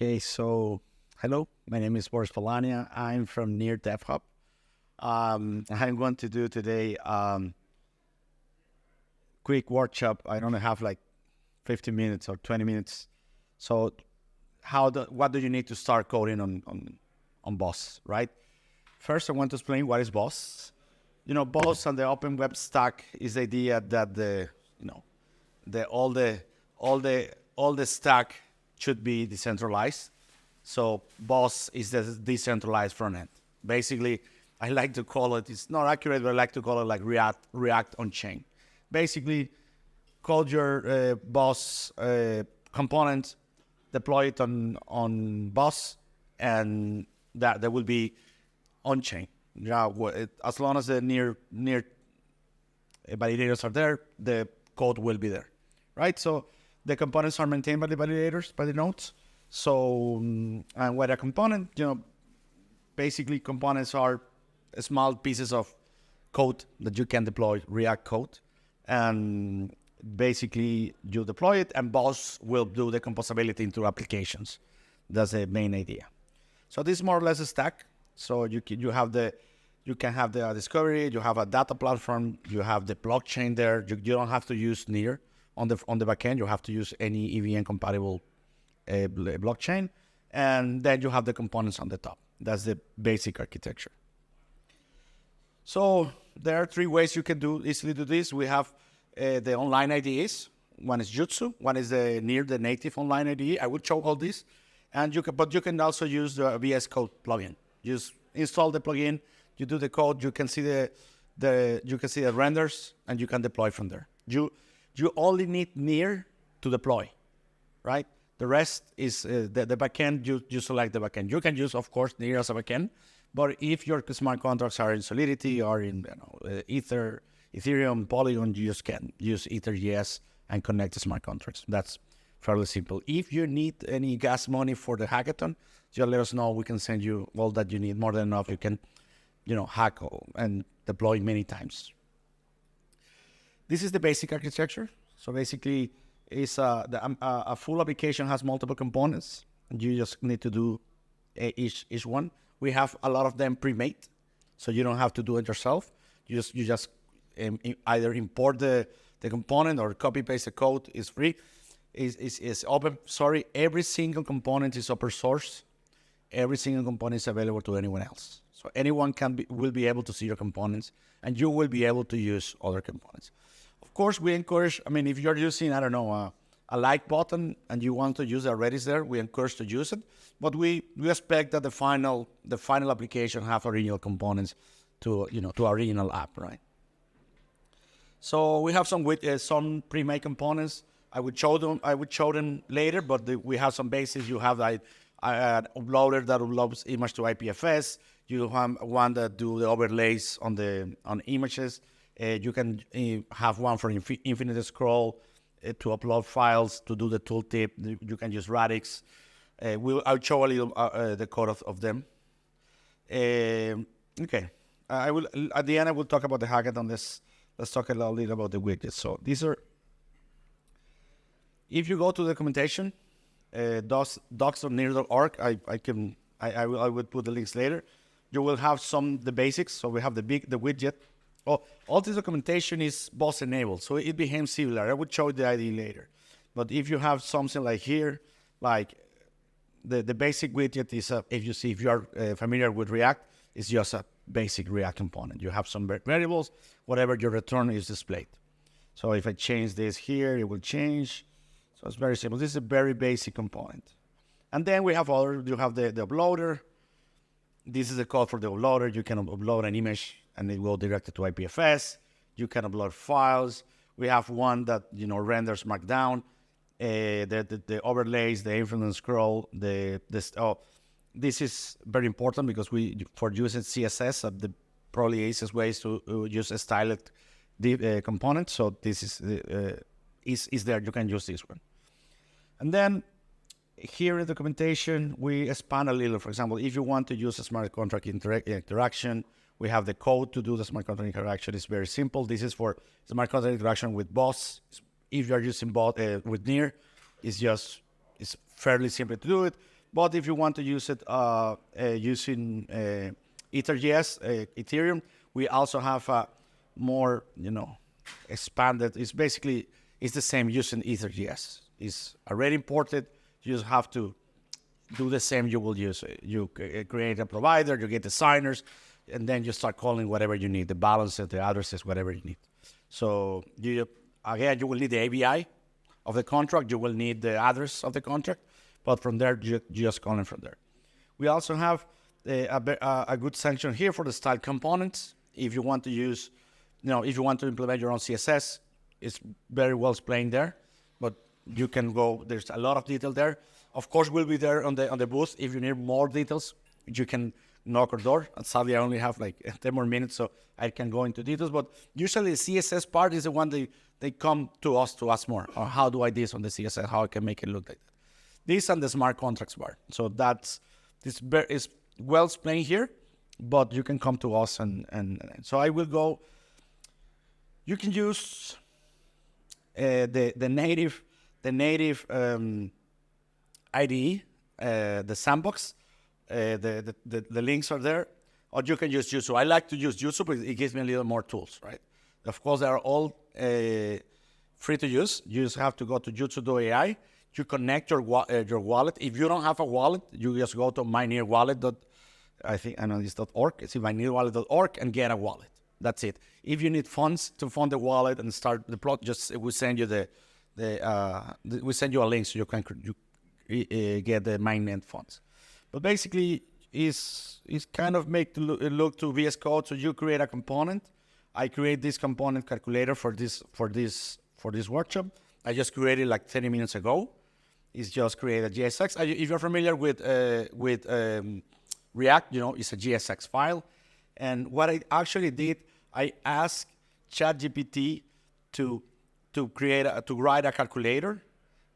Okay, so hello, my name is Boris Polania. I'm from near DevHub. I'm going to do today quick workshop. I only have like 15 minutes or 20 minutes. So what do you need to start coding on BOS, right? First, I want to explain what is BOS. BOS on the open web stack is the idea that all the stack should be decentralized. So BOS is the decentralized front end. Basically, I like to call it, it's not accurate, but I like to call it like React on chain. Basically, code your BOS component, deploy it on BOS, and that will be on chain. As long as the near validators are there, the code will be there, right? So the components are maintained by the validators, by the nodes. So, and what a component, basically components are small pieces of code that you can deploy, React code. And basically you deploy it and BOS will do the composability into applications. That's the main idea. So this is more or less a stack. So you can have the discovery, you have a data platform, you have the blockchain there. You don't have to use Near on the backend. You have to use any EVM compatible blockchain, and then you have the components on the top. That's the basic architecture. So there are three ways you can easily do this. We have the online IDEs. One is Jutsu. One is the native online IDE. I will show all this, but you can also use the VS Code plugin. Just install the plugin. You do the code. You can see the renders, and you can deploy from there. You only need Near to deploy, right? The rest is the backend. You select the backend. You can use, of course, Near as a backend, but if your smart contracts are in Solidity or in Ethereum, Polygon, you just can use ETHGlobal and connect the smart contracts. That's fairly simple. If you need any gas money for the hackathon, just let us know. We can send you all that you need, more than enough. You can, hack and deploy many times. This is the basic architecture. So basically, a full application has multiple components, and you just need to do each one. We have a lot of them pre-made, so you don't have to do it yourself. You just either import the component or copy paste the code. Is free. Is open. Sorry, every single component is open source. Every single component is available to anyone else. So anyone will be able to see your components, and you will be able to use other components. Of course, we encourage, if you're using, a like button and you want to use the Redis there, we encourage to use it. But we expect that the final application have original components to original app, right? So we have some pre-made components. I would show them later, but we have some basics. You have an uploader that uploads image to IPFS. You have one that do the overlays on images. You can have one for infinite scroll to upload files, to do the tooltip. You can use Radix. I'll show a little the code of them. Okay. I will at the end. I will talk about the hackathon. Let's talk a little about the widgets. So these are. If you go to the documentation, docs.near.org, I will put the links later. You will have the basics. So we have the widget. All this documentation is BOS enabled, so it behaves similar. I would show the ID later. But if you have something like here, like the basic widget is, if you are familiar with React, it's just a basic React component. You have some variables, whatever your return is displayed. So if I change this here, it will change. So it's very simple. This is a very basic component. And then we have you have the uploader. This is the code for the uploader. You can upload an image and it will direct it to IPFS. You can upload files. We have one that renders Markdown, the overlays, the infinite scroll. This is very important because for using CSS, the probably easiest way is to use a styled component. So this is there. You can use this one, and then here in the documentation we expand a little. For example, if you want to use a smart contract interaction. We have the code to do the smart contract interaction. It's very simple. This is for smart contract interaction with BOS. If you are using with Near, it's fairly simple to do it. But if you want to use it using EtherGS, Ethereum, we also have a more, expanded. It's basically, it's the same using EtherGS. It's already imported. You just have to do the same you will use. You create a provider, you get the signers, and then you start calling whatever you need, the balances, the addresses, whatever you need. So you will need the ABI of the contract. You will need the address of the contract. But from there, you just call it from there. We also have a good section here for the style components. If you want to use, if you want to implement your own CSS, it's very well explained there. But you can go, there's a lot of detail there. Of course, we'll be there on the booth. If you need more details, you can knock our door. And sadly, I only have like 10 more minutes, so I can go into details. But usually the CSS part is the one they come to us to ask more. Or how do I do this on the CSS? How I can make it look like that? This and the smart contracts part. So this is well explained here, but you can come to us and so I will go. You can use the native IDE, the sandbox. The links are there, or you can use Jutsu. I like to use Jutsu because it gives me a little more tools, right? Of course, they are all free to use. You just have to go to jutsu.ai. You connect your wallet. If you don't have a wallet, you just go to mynearwallet. It's .org. It's mynearwallet.org and get a wallet. That's it. If you need funds to fund the wallet and start the plot, we send you we send you a link so you can get the mainnet funds. But basically, it's kind of make it look to VS Code. So you create a component. I create this component calculator for this workshop. I just created like 30 minutes ago. It's just create a GSX. If you're familiar with React, it's a GSX file. And what I actually did, I asked ChatGPT to write a calculator,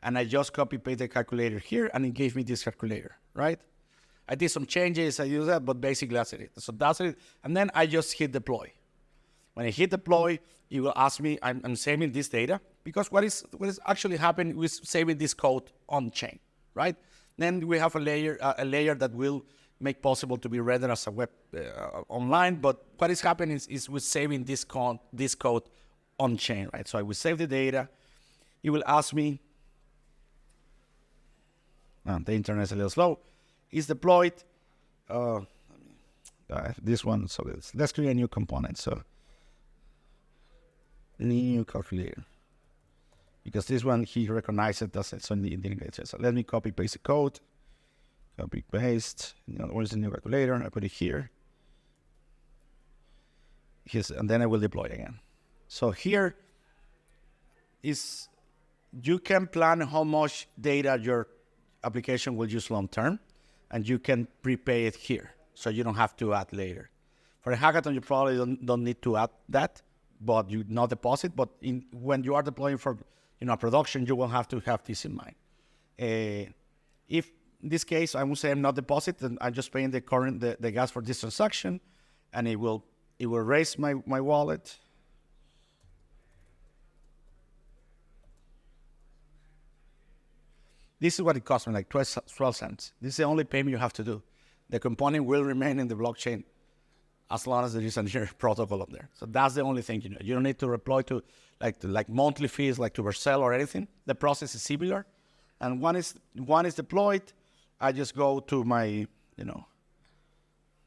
and I just copy paste the calculator here, and it gave me this calculator, right? I did some changes, I used that, but basically that's it. So that's it. And then I just hit deploy. When I hit deploy, it will ask me, I'm saving this data, because what is actually happening with saving this code on chain, right? Then we have a layer that will make possible to be rendered as a web online. But what is happening is we're saving this code on chain, right? So I will save the data. It will ask me. The internet is a little slow. It's deployed. This one. So let's create a new component. So new calculator. Because this one he recognizes it, doesn't. So so let me copy paste the code. Copy paste. Where's the new calculator? I put it here. And then I will deploy again. So here is you can plan how much data your application will use long term, and you can prepay it here, so you don't have to add later. For a hackathon, you probably don't need to add that, but you not deposit. But when you are deploying for production, you will have to have this in mind. If in this case, I will say I'm not deposit, and I'm just paying the gas for this transaction, and it will raise my wallet. This is what it cost me, like 12 cents. This is the only payment you have to do. The component will remain in the blockchain as long as there is a protocol up there. So that's the only thing you know. You don't need to deploy to like monthly fees, like to Vercel or anything. The process is similar. And one is deployed. I just go to my,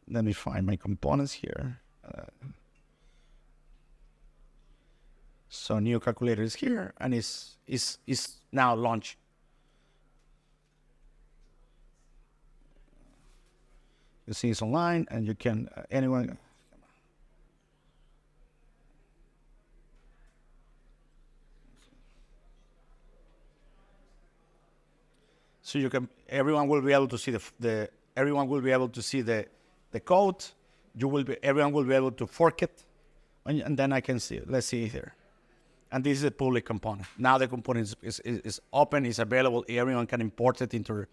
let me find my components here. So new calculator is here, and is now launched. You see it's online, and you can anyone. So everyone will be able to see everyone will be able to see the code. Everyone will be able to fork it, and then I can see it. Let's see it here. And this is a public component. Now the component is open, is available. Everyone can import it into.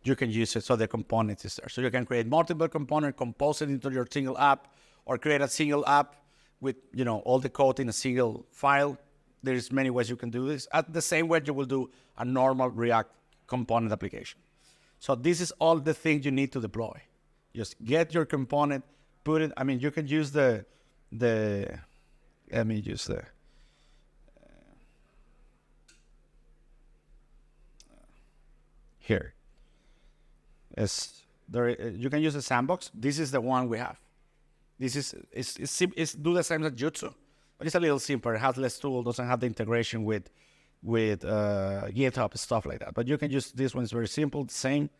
You can use it, so the component is there. So you can create multiple components, compose it into your single app, or create a single app with all the code in a single file. There's many ways you can do this. At the same way you will do a normal React component application. So this is all the things you need to deploy. Just get your component, put it. I mean, you can use let me use the. Here. You can use a sandbox. This is the one we have. This is it's do the same as Jutsu, but it's a little simpler. It has less tools, doesn't have the integration with GitHub, stuff like that. But you can use this one. It's very simple, the same,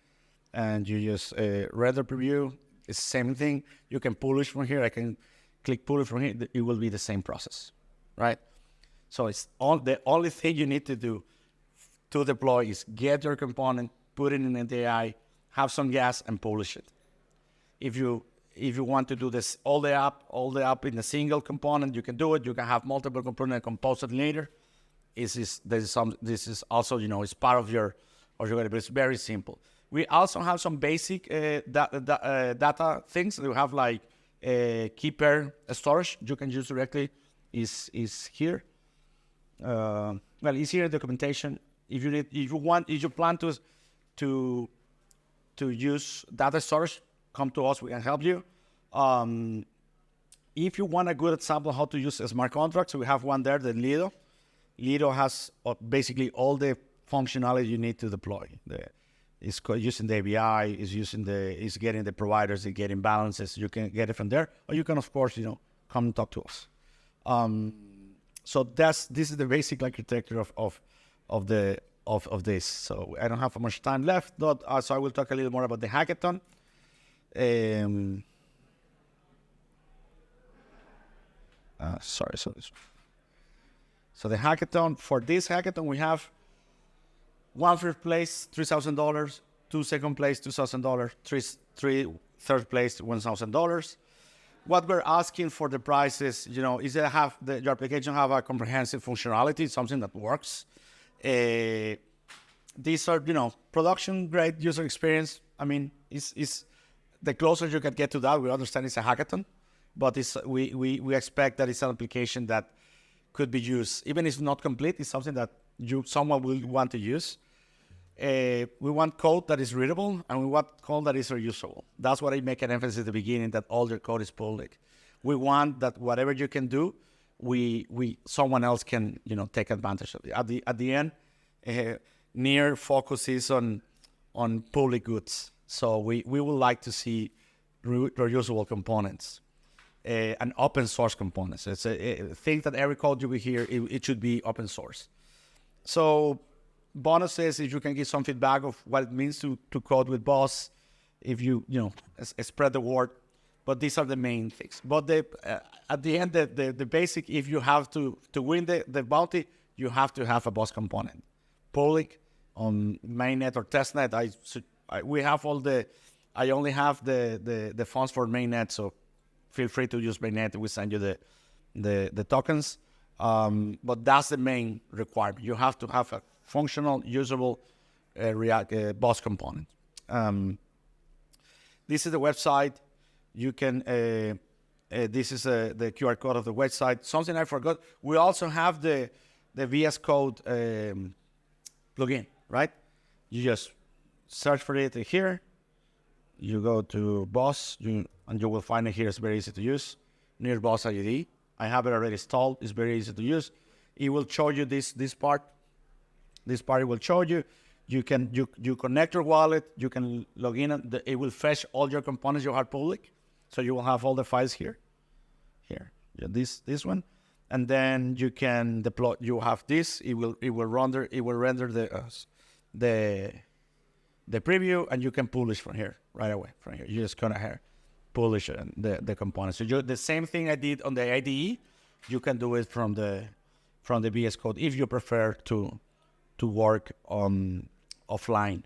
and you just render preview. It's the same thing. You can publish from here. I can click publish from here. It will be the same process, right? So it's the only thing you need to do to deploy is get your component, put it in an API, have some gas, and publish it. If you want to do this all the app in a single component, you can do it. You can have multiple components and compose it later. This is also, it's part of your but it's very simple. We also have some basic data things. We have like key pair storage you can use directly. Is here. Well, it's here in documentation. If you plan to use data storage, come to us. We can help you. If you want a good example how to use smart contracts, we have one there, the Lido. Lido has basically all the functionality you need to deploy. It's using the API, it's getting the providers, it's getting balances. You can get it from there, or you can, of course, come and talk to us. So this is the basic architecture of this. So I don't have much time left, but so I will talk a little more about the hackathon. So the hackathon, for this hackathon, we have one first place, $3,000, two second place, $2,000, three third place, $1,000. What we're asking for the price is, is that your application have a comprehensive functionality, something that works. These are, production grade user experience. I mean, it's the closer you can get to that. We understand it's a hackathon, but we expect that it's an application that could be used, even if it's not complete. It's something that someone will want to use. We want code that is readable, and we want code that is reusable. That's what I make an emphasis at the beginning, that all your code is public. We want that whatever you can do, someone else can take advantage of it. At the end, Near focuses on public goods. So we would like to see reusable components and open source components. It's a thing that every code you will hear, it should be open source. So bonuses, if you can give some feedback of what it means to code with BOS, if you spread the word. But these are the main things. But at the end, the basic, if you have to win the bounty, you have to have a BOS component. Public on mainnet or testnet. I only have the funds for mainnet, so feel free to use mainnet. We send you the tokens. But that's the main requirement. You have to have a functional, usable BOS component. This is the website. You can. This is the QR code of the website. Something I forgot. We also have the VS Code plugin, right? You just search for it here. You go to BOS, and you will find it here. It's very easy to use. Near BOS IDE. I have it already installed. It's very easy to use. It will show you this part. This part it will show you. You connect your wallet. You can log in. It will fetch all your components you have public. So you will have all the files here. Here, yeah, this one, and then you can deploy. You have this. It will render the preview, and you can publish from here right away. From here, you just gonna publish the components. So the same thing I did on the IDE, you can do it from the VS Code if you prefer to work on offline.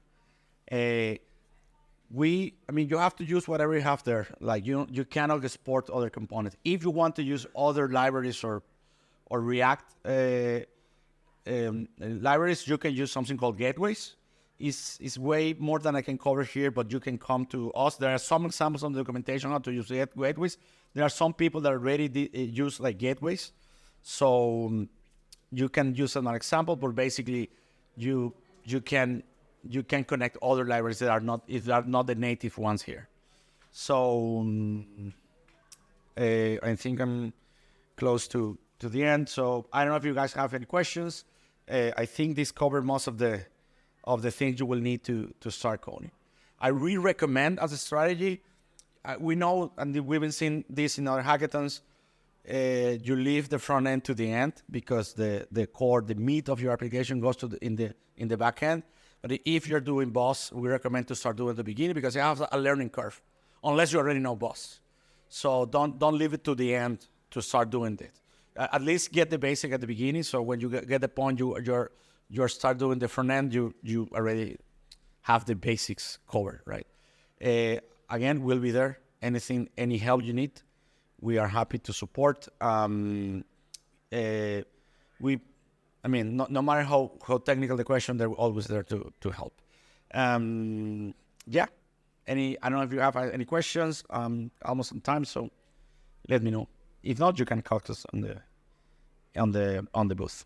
You have to use whatever you have there. Like you cannot export other components. If you want to use other libraries or React libraries, you can use something called gateways. It's way more than I can cover here, but you can come to us. There are some examples on the documentation how to use gateways. There are some people that already use like gateways. So you can use an example, but basically you can you can connect other libraries that are not the native ones here. So I think I'm close to the end. So I don't know if you guys have any questions. I think this covered most of the things you will need to start coding. I really recommend as a strategy. We know, and we've been seeing this in other hackathons. You leave the front end to the end because the core, the meat of your application goes to in the back end. But if you're doing BOS, we recommend to start doing at the beginning because you have a learning curve, unless you already know BOS. So don't leave it to the end to start doing it. At least get the basic at the beginning. So when you get the point, you start doing the front end, you already have the basics covered, right? Again, we'll be there. Any help you need, we are happy to support. No matter how technical the question, they're always there to help. Yeah. I don't know if you have any questions. Almost on time, so let me know. If not, you can contact us on the booth.